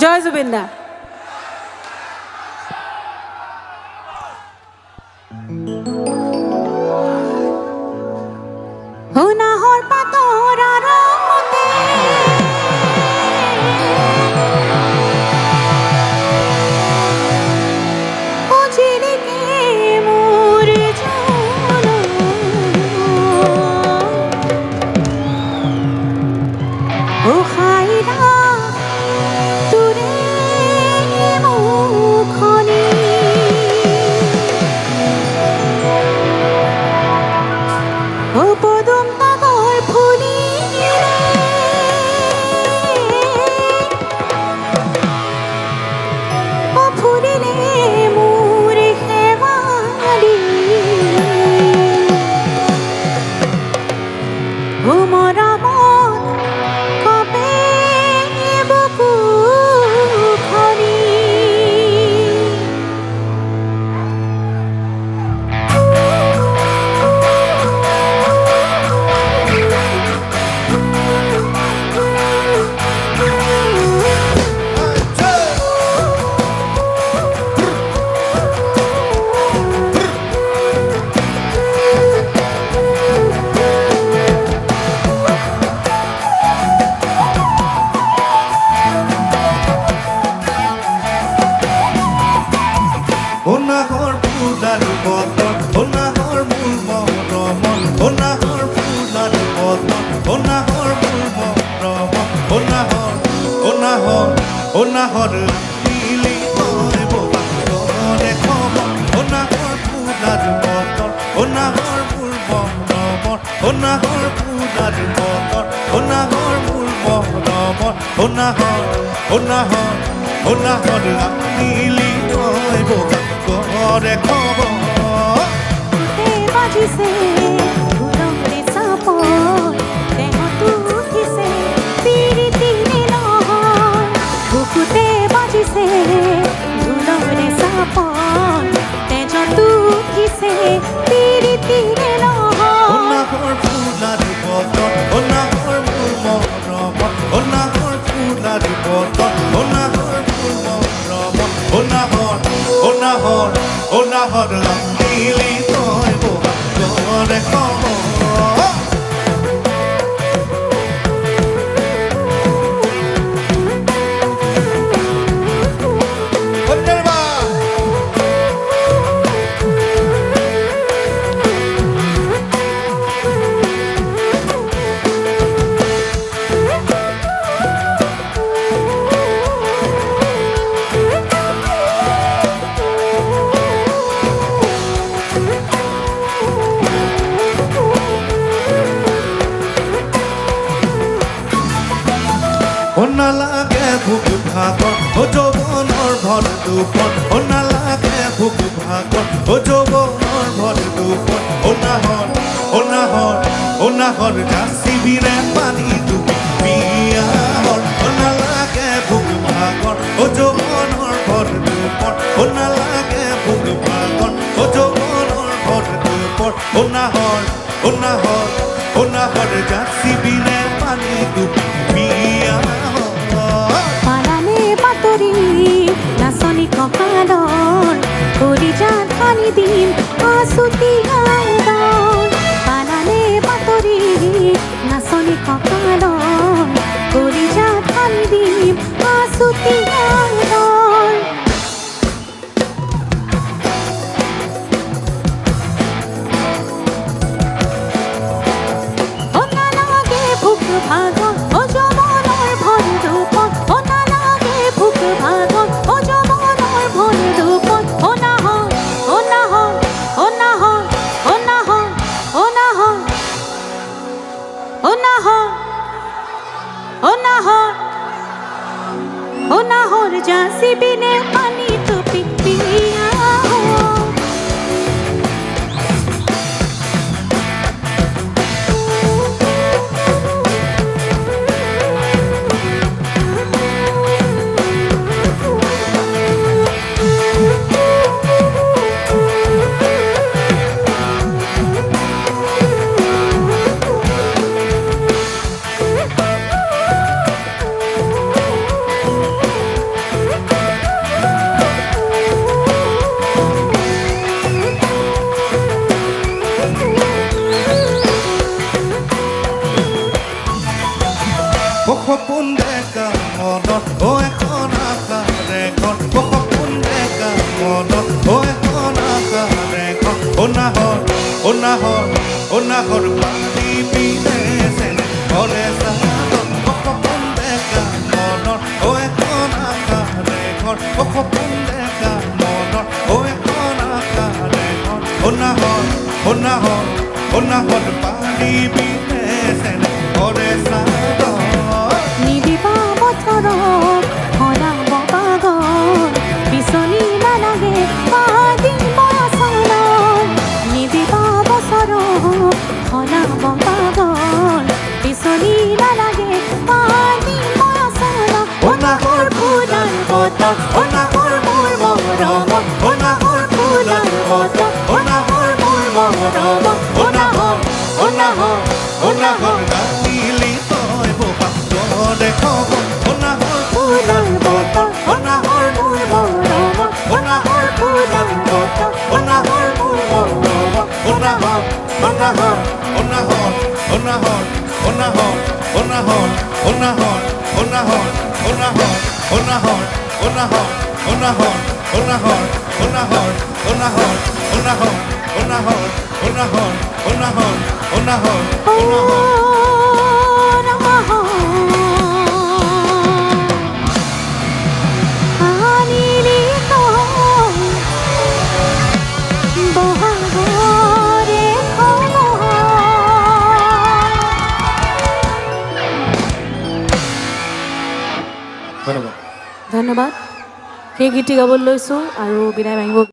জয় জুবিন দা। নাহৰ পাতৰ আৰমতে অজিলিকে মোৰ জনম ও খাইৰা তোৰে মুখনি ও পদুম তাগৰ ফুলিলে ও ফুলিলে মোৰ শেৱালি ও মৰমত কপে বুকুখনি নাহৰ ফুলাৰ বতৰ নাহৰ মূল মৰমন নাহৰ ফুলাৰ বতৰ নাহৰ মূল মৰমন নাহৰ নীলি তই ববাৰে খবৰ নাহৰ ফুলাৰ বতৰ নাহৰ মূল মৰমন নাহৰ ফুলাৰ বতৰ নাহৰ মূল মৰমন নাহৰ নীলি তই ববাৰে খবৰ বাজিছে ধুলৰে চাপৰ দেহতো উঠিছে পিৰিতিৰে নহয় বুকুতে বাজিছে ধুলৰে চাপৰ তেজতো উঠিছে পিৰিতিৰে নহয় নাহৰ ফুলাৰ বতৰ নাহৰ মূল মৰমন নাহৰ ফুলাৰ বতৰ নাহৰ মূল মৰমন নাহৰ নীলি তই ববাৰে খবৰ নালাগে ভোক ভাগৰ যৌৱনৰ ভৰ দুখন নালাগে ভোক ভাগৰ যৌৱনৰ ভৰ দুখন নাহৰ জাচিবিৰে পানী বিয়াহৰ নালাগে ভোক ভাগৰ যৌৱনৰ ভৰ দুখন নালাগে ভোক ভাগৰ যৌৱনৰ ভৰ দুখন নাহৰ জাচিবিৰে পানী বিয়া পালানে পাতৰি নাচনি কঁকালৰ কলিজাত পানী দিম আচুতি আইদাৰ পালানে পাতৰি নাচনি কঁকালৰ কলিজাত পানী দিম আচুতি আইদাৰ নালাগে ভোক ভাগৰ যৌৱনৰ ভৰ দুখন নালাগে ভোক ভাগৰ যৌৱনৰ ভৰ দুখন নাহৰ জাচিবিনে পানী টুপি পিয়া ডেকা মনত এখন আশাৰে ঘৰ সপোন ডেকা মনত এখন আশাৰে ঘৰ অনাহৰ পানী পিনে চেনে ঘৰে চাদৰ সপোন ডেকা মনত এখন আশাৰে ঘৰ সপোন ডেকা মনত এখন আশাৰে ঘৰ অনাহৰ পানী পিনে চেনে ঘৰে চাদৰ নিদিবা বছৰত সলাব পাগল বিচনী নালাগে পাদিম বয়সনত নিদিবা বছৰত সলাব পাগল বিচনী নালাগে পাদিম বয়সনত অনাহৰ ফুলাৰ বতৰ অনাহৰ মোৰ মৰমত অনাহৰ ফুলাৰ বতৰ অনাহৰ মোৰ মৰমত অনাহৰ গালিলি তই বোপা দেখ অনাহৰ ফুলাৰ বতৰ অনাহৰ মোৰ মৰমত অনাহৰ ফুলাৰ বতৰ অনাহৰ মোৰ মৰমত অনাহৰ ধন্যবাদ সেই গীতটি গাবলৈ লৈছোঁ আৰু বিদায় মাগিব